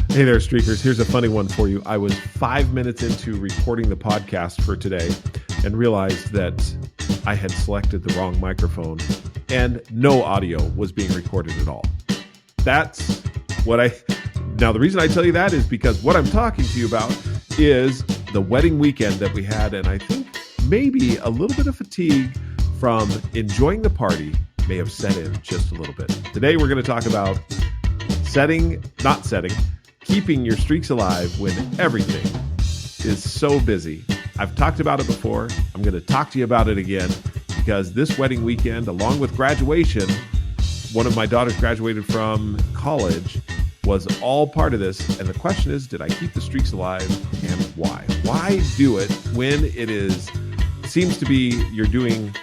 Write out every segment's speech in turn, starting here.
Hey there, Streakers. Here's a funny one for you. I was 5 minutes into recording the podcast for today and realized that I had selected the wrong microphone and no audio was being recorded at all. That's what Now, the reason I tell you that is because what I'm talking to you about is the wedding weekend that we had, and I think maybe a little bit of fatigue from enjoying the party may have set in just a little bit. Today, we're going to talk about keeping your streaks alive when everything is so busy. I've talked about it before. I'm going to talk to you about it again because this wedding weekend, along with graduation, one of my daughters graduated from college, was all part of this. And the question is, did I keep the streaks alive and why? Why do it when seems to be you're doing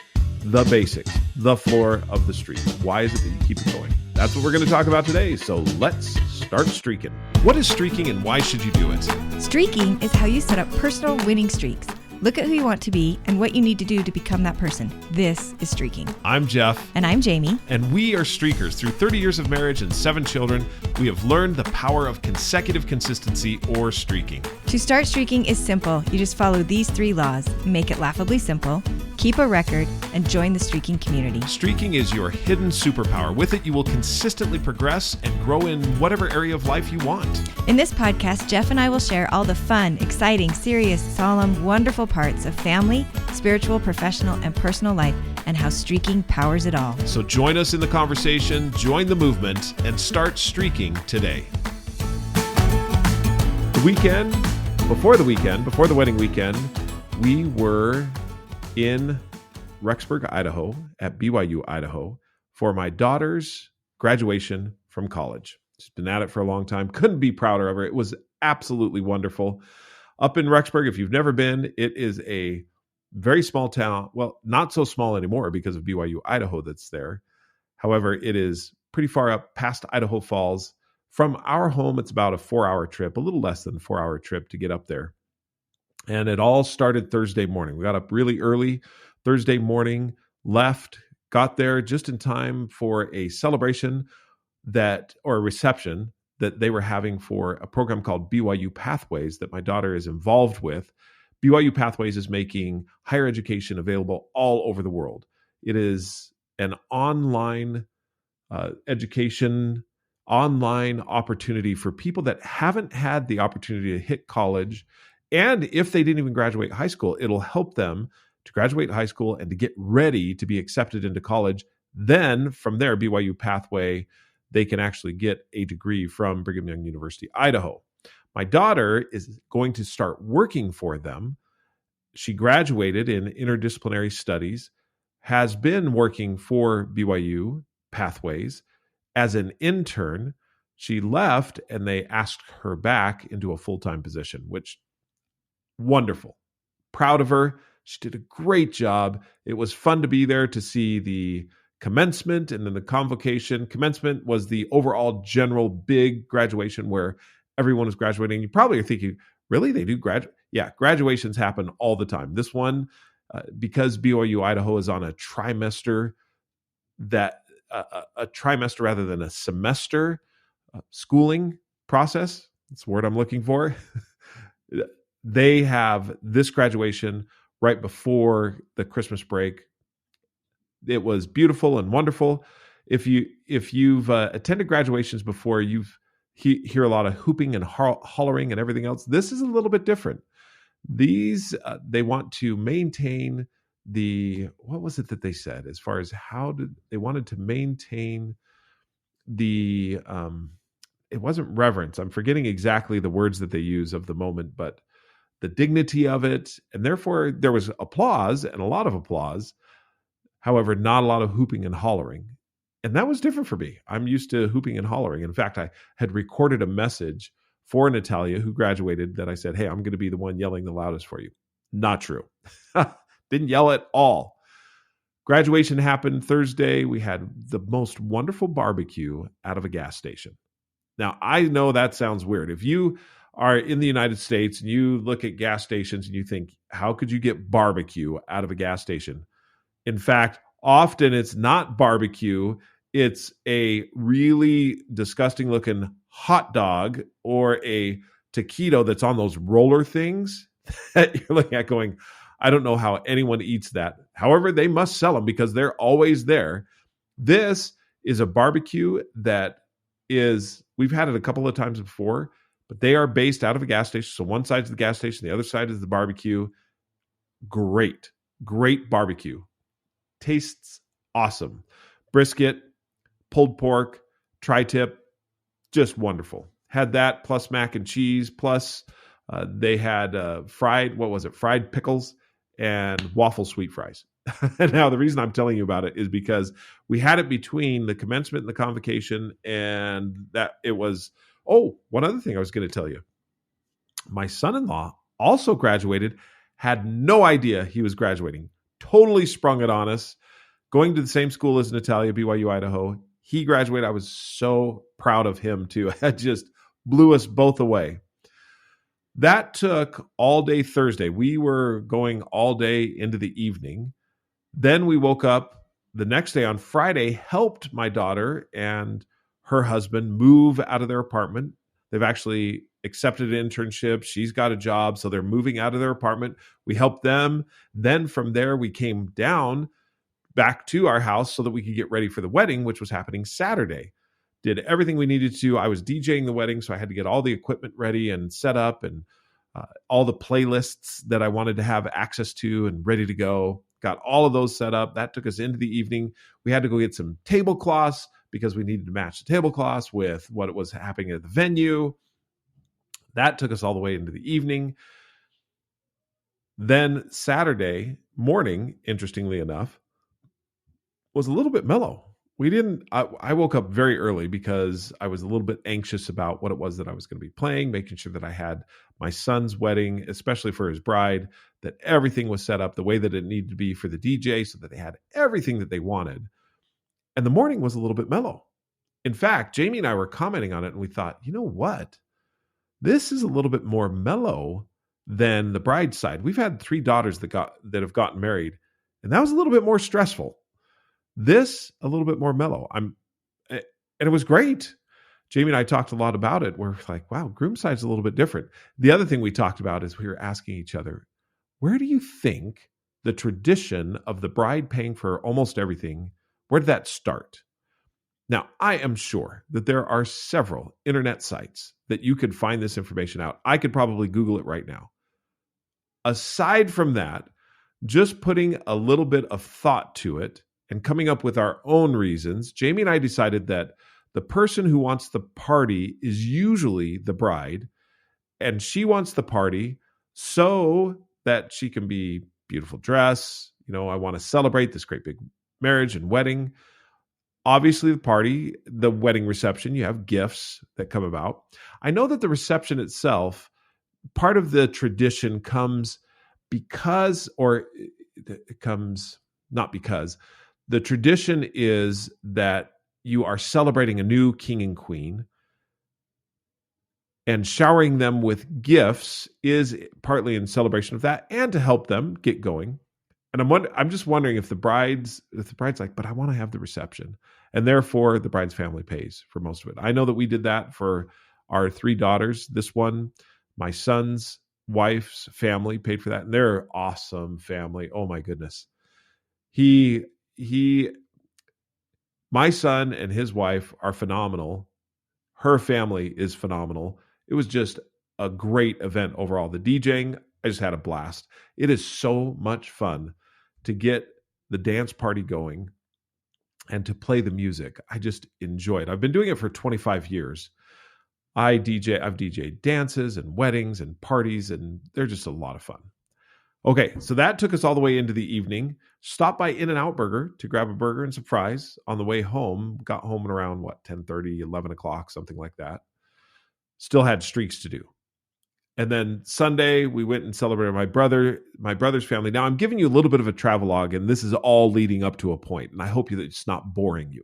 the basics, the floor of the streak? Why is it that you keep it going? That's what we're going to talk about today. So let's start streaking. What is streaking and why should you do it? Streaking is how you set up personal winning streaks. Look at who you want to be and what you need to do to become that person. This is streaking. I'm Jeff. And I'm Jamie. And we are streakers. Through 30 years of marriage and 7 children, we have learned the power of consecutive consistency or streaking. To start streaking is simple. You just follow these 3 laws. Make it laughably simple, keep a record, and join the streaking community. Streaking is your hidden superpower. With it, you will consistently progress and grow in whatever area of life you want. In this podcast, Jeff and I will share all the fun, exciting, serious, solemn, wonderful parts of family, spiritual, professional, and personal life, and how streaking powers it all. So join us in the conversation, join the movement, and start streaking today. Before the wedding weekend, we were in Rexburg, Idaho, at BYU, Idaho, for my daughter's graduation from college. She's been at it for a long time. Couldn't be prouder of her. It was absolutely wonderful. Up in Rexburg, if you've never been, it is a very small town. Well, not so small anymore because of BYU, Idaho that's there. However, it is pretty far up past Idaho Falls. From our home, it's about a 4-hour trip, a little less than a 4-hour trip to get up there. And it all started Thursday morning. We got up really early Thursday morning, got there just in time for a celebration or a reception that they were having for a program called BYU Pathways that my daughter is involved with. BYU Pathways is making higher education available all over the world. It is an online online opportunity for people that haven't had the opportunity to hit college. And if they didn't even graduate high school, it'll help them to graduate high school and to get ready to be accepted into college. Then from there, BYU Pathway, they can actually get a degree from Brigham Young University, Idaho. My daughter is going to start working for them. She graduated in interdisciplinary studies, has been working for BYU Pathways as an intern. She left and they asked her back into a full-time position, which wonderful. Proud of her. She did a great job. It was fun to be there to see the commencement and then the convocation. Commencement was the overall general big graduation where everyone was graduating. You probably are thinking, really? They do graduate? Yeah, graduations happen all the time. This one, because BYU Idaho is on a trimester, a trimester rather than a semester schooling process. That's the word I'm looking for. They have this graduation right before the Christmas break. It was beautiful and wonderful. If you've attended graduations before, hear a lot of hooping and hollering and everything else. This is a little bit different. These they want to maintain what was it that they said as far as they wanted to maintain the it wasn't reverence. I'm forgetting exactly the words that they use of the moment, but the dignity of it, and therefore there was applause and a lot of applause. However, not a lot of hooping and hollering. And that was different for me. I'm used to hooping and hollering. In fact, I had recorded a message for Natalia who graduated that I said, hey, I'm going to be the one yelling the loudest for you. Not true. Didn't yell at all. Graduation happened Thursday. We had the most wonderful barbecue out of a gas station. Now, I know that sounds weird. If you are in the United States and you look at gas stations and you think, how could you get barbecue out of a gas station? In fact, often it's not barbecue. It's a really disgusting looking hot dog or a taquito that's on those roller things that you're looking at going, I don't know how anyone eats that. However, they must sell them because they're always there. This is a barbecue that we've had it a couple of times before, but they are based out of a gas station. So one side's the gas station, the other side is the barbecue. Great barbecue. Tastes awesome. Brisket, pulled pork, tri-tip, just wonderful. Had that plus mac and cheese, plus they had fried pickles and waffle sweet fries. Now, the reason I'm telling you about it is because we had it between the commencement and the convocation, and that it was, one other thing I was going to tell you. My son-in-law also graduated, had no idea he was graduating, totally sprung it on us, going to the same school as Natalia, BYU, Idaho. He graduated. I was so proud of him too. It just blew us both away. That took all day Thursday. We were going all day into the evening. Then we woke up the next day on Friday, helped my daughter and her husband move out of their apartment. They've actually accepted an internship. She's got a job, so they're moving out of their apartment. We helped them. Then from there, we came down back to our house so that we could get ready for the wedding, which was happening Saturday. Did everything we needed to. I was DJing the wedding, so I had to get all the equipment ready and set up and all the playlists that I wanted to have access to and ready to go. Got all of those set up. That took us into the evening. We had to go get some tablecloths because we needed to match the tablecloths with what was happening at the venue. That took us all the way into the evening. Then Saturday morning, interestingly enough, was a little bit mellow. I woke up very early because I was a little bit anxious about what it was that I was going to be playing, making sure that I had my son's wedding, especially for his bride, that everything was set up the way that it needed to be for the DJ so that they had everything that they wanted. And the morning was a little bit mellow. In fact, Jamie and I were commenting on it and we thought, you know what? This is a little bit more mellow than the bride's side. We've had 3 daughters that have gotten married, and that was a little bit more stressful. This, a little bit more mellow. And it was great. Jamie and I talked a lot about it. We're like, wow, groom side's a little bit different. The other thing we talked about is we were asking each other, where do you think the tradition of the bride paying for almost everything, where did that start? Now, I am sure that there are several internet sites that you could find this information out. I could probably Google it right now. Aside from that, just putting a little bit of thought to it and coming up with our own reasons, Jamie and I decided that the person who wants the party is usually the bride, and she wants the party so that she can be beautiful dress. I want to celebrate this great big marriage and wedding. Obviously, the wedding reception, you have gifts that come about. I know that the reception itself, part of the tradition comes because, or it comes not because, the tradition is that you are celebrating a new king and queen, and showering them with gifts is partly in celebration of that and to help them get going. And I'm just wondering if the bride's like, but I want to have the reception, and therefore the bride's family pays for most of it. I know that we did that for our 3 daughters. This one, my son's wife's family paid for that, and they're an awesome family. Oh my goodness, my son and his wife are phenomenal. Her family is phenomenal. It was just a great event overall. The DJing, I just had a blast. It is so much fun to get the dance party going and to play the music. I just enjoy it. I've been doing it for 25 years. I've DJed dances and weddings and parties, and they're just a lot of fun. Okay, so that took us all the way into the evening. Stopped by In-N-Out Burger to grab a burger and some fries on the way home. Got home at around, 10:30, 11 o'clock, something like that. Still had streaks to do. And then Sunday, we went and celebrated my brother's family. Now, I'm giving you a little bit of a travelogue, and this is all leading up to a point, and I hope that it's not boring you.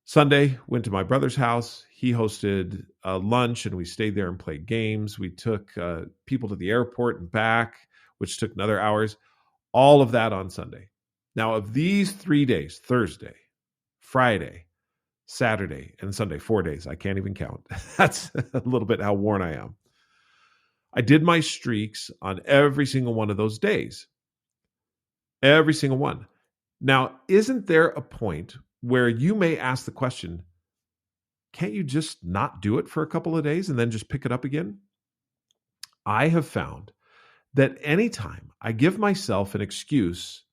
Sunday, went to my brother's house. He hosted a lunch, and we stayed there and played games. We took people to the airport and back, which took another hours. All of that on Sunday. Now, of these 3 days, Thursday, Friday, Saturday and Sunday, 4 days. I can't even count. That's a little bit how worn I am. I did my streaks on every single one of those days. Every single one. Now, isn't there a point where you may ask the question, can't you just not do it for a couple of days and then just pick it up again? I have found that anytime I give myself an excuse,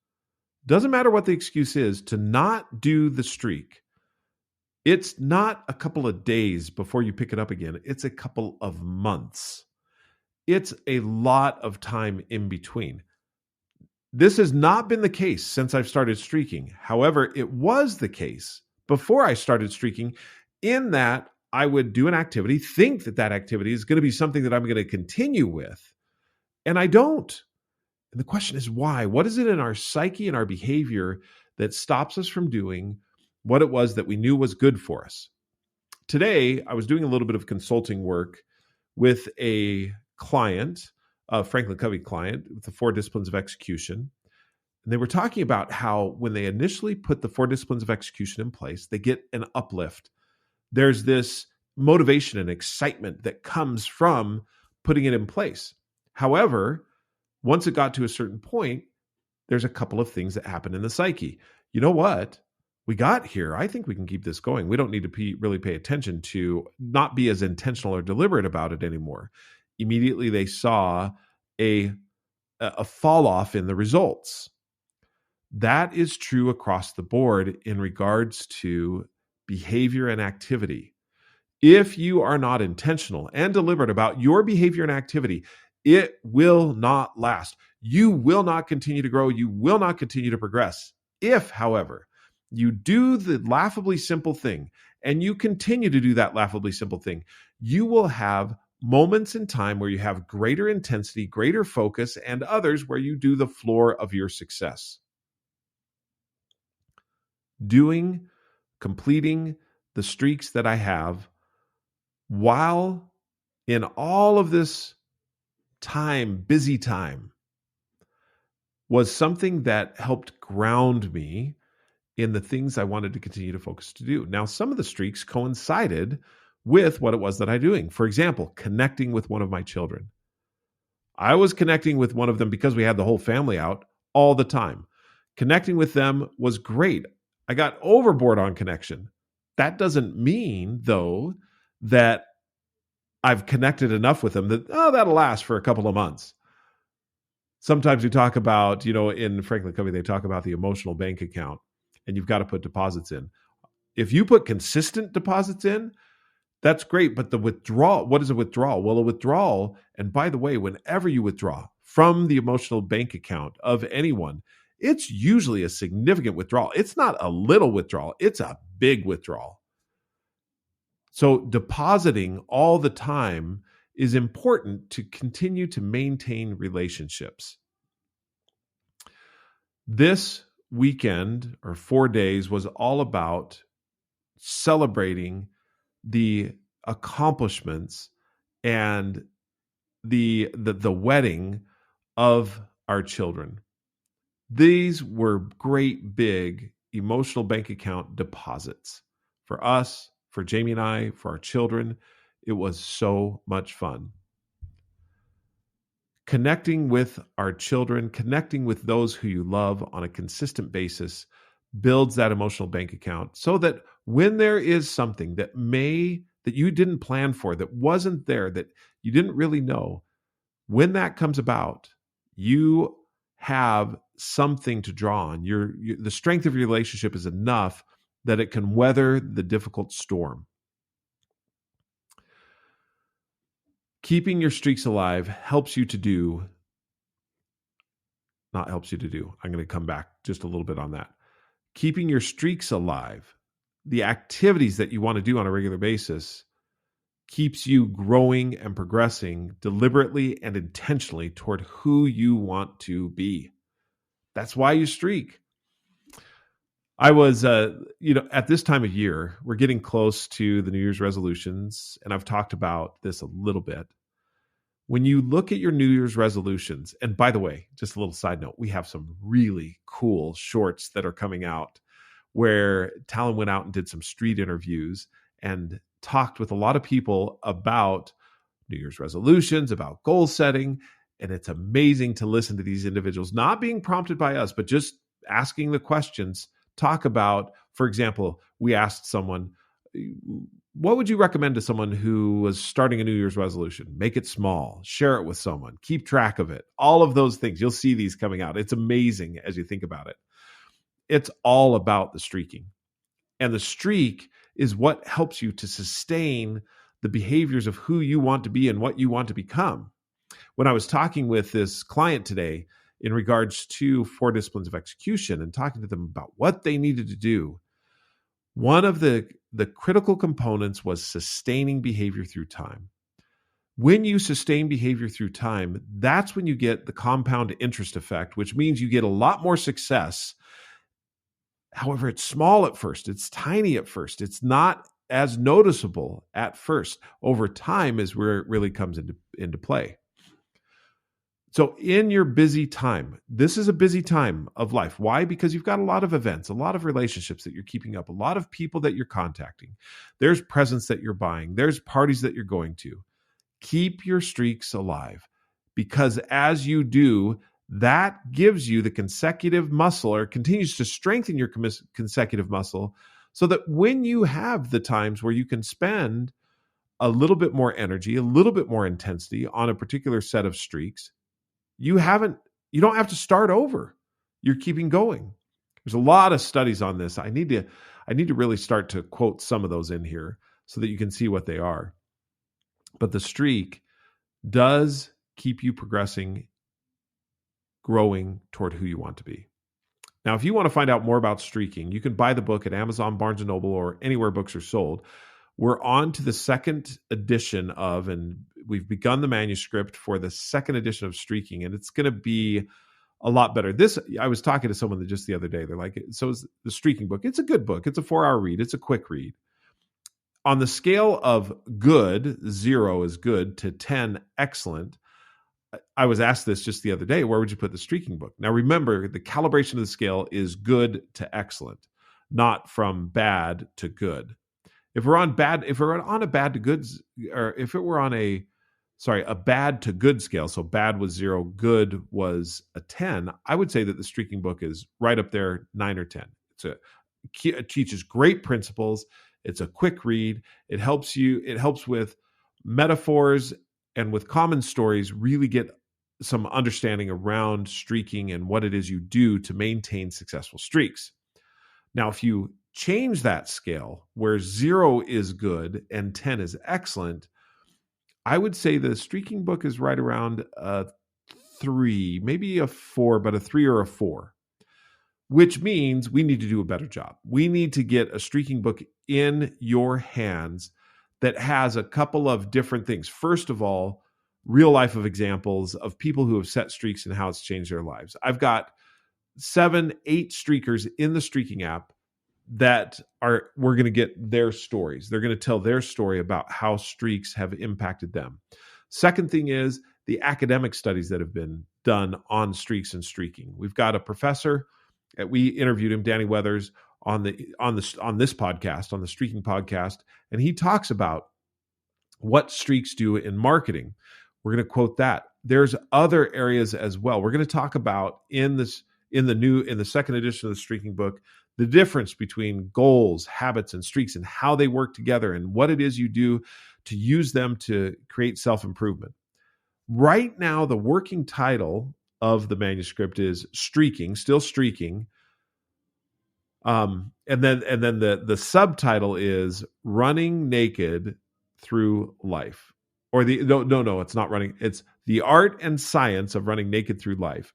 doesn't matter what the excuse is, to not do the streak, it's not a couple of days before you pick it up again. It's a couple of months. It's a lot of time in between. This has not been the case since I've started streaking. However, it was the case before I started streaking, in that I would do an activity, think that that activity is going to be something that I'm going to continue with, and I don't. And the question is why? What is it in our psyche and our behavior that stops us from doing what it was that we knew was good for us? Today, I was doing a little bit of consulting work with a client, a Franklin Covey client, with the 4 disciplines of execution. And they were talking about how when they initially put the 4 disciplines of execution in place, they get an uplift. There's this motivation and excitement that comes from putting it in place. However, once it got to a certain point, there's a couple of things that happen in the psyche. You know what? We got here. I think we can keep this going. We don't need to really pay attention to not be as intentional or deliberate about it anymore. Immediately they saw a fall off in the results. That is true across the board in regards to behavior and activity. If you are not intentional and deliberate about your behavior and activity, it will not last. You will not continue to grow. You will not continue to progress. If, however, you do the laughably simple thing and you continue to do that laughably simple thing, you will have moments in time where you have greater intensity, greater focus, and others where you do the floor of your success. Completing the streaks that I have while in all of this time, busy time, was something that helped ground me in the things I wanted to continue to focus to do. Now, some of the streaks coincided with what it was that I'm doing. For example, connecting with one of my children. I was connecting with one of them because we had the whole family out all the time. Connecting with them was great. I got overboard on connection. That doesn't mean, though, that I've connected enough with them that, that'll last for a couple of months. Sometimes we talk about, in Franklin Covey, they talk about the emotional bank account, and you've got to put deposits in. If you put consistent deposits in, that's great. But the withdrawal, what is a withdrawal? Well, a withdrawal, and by the way, whenever you withdraw from the emotional bank account of anyone, it's usually a significant withdrawal. It's not a little withdrawal. It's a big withdrawal. So depositing all the time is important to continue to maintain relationships. This weekend or 4 days was all about celebrating the accomplishments and the wedding of our children. These were great big emotional bank account deposits for us, for Jamie and I, for our children. It was so much fun. Connecting with our children, connecting with those who you love on a consistent basis builds that emotional bank account so that when there is something that you didn't plan for, that wasn't there, that you didn't really know, when that comes about, you have something to draw on. The strength of your relationship is enough that it can weather the difficult storm. Keeping your streaks alive helps you to do, not helps you to do. I'm going to come back just a little bit on that. Keeping your streaks alive, the activities that you want to do on a regular basis, keeps you growing and progressing deliberately and intentionally toward who you want to be. That's why you streak. I was, at this time of year, we're getting close to the New Year's resolutions, and I've talked about this a little bit. When you look at your New Year's resolutions, and by the way, just a little side note, we have some really cool shorts that are coming out where Talon went out and did some street interviews and talked with a lot of people about New Year's resolutions, about goal setting. And it's amazing to listen to these individuals, not being prompted by us, but just asking the questions. Talk about, for example, we asked someone, what would you recommend to someone who was starting a New Year's resolution? Make it small, share it with someone, keep track of it. All of those things. You'll see these coming out. It's amazing as you think about it. It's all about the streaking. And the streak is what helps you to sustain the behaviors of who you want to be and what you want to become. When I was talking with this client today in regards to 4 disciplines of execution and talking to them about what they needed to do, one of the critical components was sustaining behavior through time. When you sustain behavior through time, that's when you get the compound interest effect, which means you get a lot more success. However, it's small at first. It's tiny at first. It's not as noticeable at first. Over time is where it really comes into play. So in your busy time, this is a busy time of life. Why? Because you've got a lot of events, a lot of relationships that you're keeping up, a lot of people that you're contacting. There's presents that you're buying. There's parties that you're going to. Keep your streaks alive, because as you do, that gives you the consecutive muscle, or continues to strengthen your consecutive muscle, so that when you have the times where you can spend a little bit more energy, a little bit more intensity on a particular set of streaks, you don't have to start over. You're keeping going. There's a lot of studies on this. I need to really start to quote some of those in here so that you can see what they are. But the streak does keep you progressing, growing toward who you want to be. Now, if you want to find out more about streaking, you can buy the book at Amazon, Barnes & Noble, or anywhere books are sold. We're on to the second edition of, and we've begun the manuscript for the second edition of Streaking, and it's going to be a lot better. I was talking to someone just the other day. They're like, so is the Streaking book. It's a good book. It's a 4-hour read. It's a quick read. On the scale of good, 0 is good, to 10, excellent, I was asked this just the other day, where would you put the Streaking book? Now, remember, the calibration of the scale is good to excellent, not from bad to good. If we're on a bad to good, or if it were on a bad to good scale, so bad was 0, good was a 10, I would say that the Streaking book is right up there, 9 or 10. It teaches great principles. It's a quick read. It helps with metaphors and with common stories, really get some understanding around streaking and what it is you do to maintain successful streaks. Now, if you change that scale where 0 is good and 10 is excellent, I would say the Streaking book is right around a 3, maybe a 4, but a 3 or a 4, which means we need to do a better job. We need to get a Streaking book in your hands that has a couple of different things. First of all, real life of examples of people who have set streaks and how it's changed their lives. I've got 7, 8 streakers in the Streaking app that we're going to get their stories. They're going to tell their story about how streaks have impacted them. Second thing is the academic studies that have been done on streaks and streaking. We've got a professor, we interviewed him, Danny Weathers, on this podcast, on the Streaking podcast, and he talks about what streaks do in marketing. We're going to quote that. There's other areas as well. We're going to talk about in the second edition of the Streaking book, the difference between goals, habits, and streaks, and how they work together, and what it is you do to use them to create self-improvement. Right now, the working title of the manuscript is Streaking, still Streaking. And then the subtitle is Running Naked Through Life. Or it's not running. It's The Art and Science of Running Naked Through Life.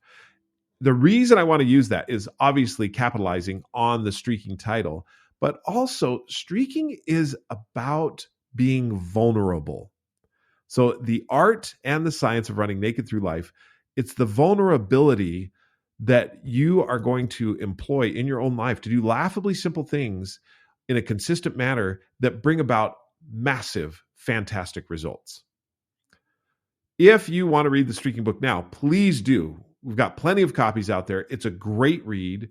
The reason I want to use that is obviously capitalizing on the Streaking title, but also streaking is about being vulnerable. So the art and the science of running naked through life, it's the vulnerability that you are going to employ in your own life to do laughably simple things in a consistent manner that bring about massive, fantastic results. If you want to read the Streaking book now, please do. We've got plenty of copies out there. It's a great read.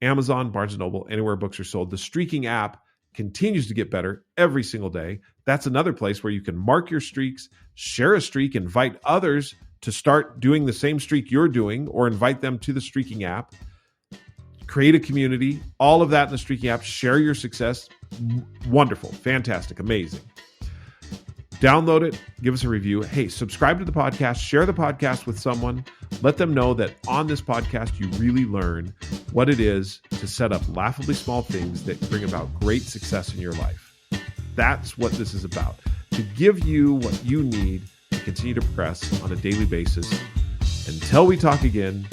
Amazon, Barnes & Noble, anywhere books are sold. The Streaking app continues to get better every single day. That's another place where you can mark your streaks, share a streak, invite others to start doing the same streak you're doing, or invite them to the Streaking app. Create a community, all of that in the Streaking app. Share your success. Wonderful, fantastic, amazing. Download it, give us a review. Hey, subscribe to the podcast, share the podcast with someone. Let them know that on this podcast, you really learn what it is to set up laughably small things that bring about great success in your life. That's what this is about, to give you what you need to continue to progress on a daily basis. Until we talk again,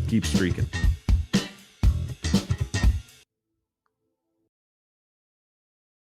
keep streaking.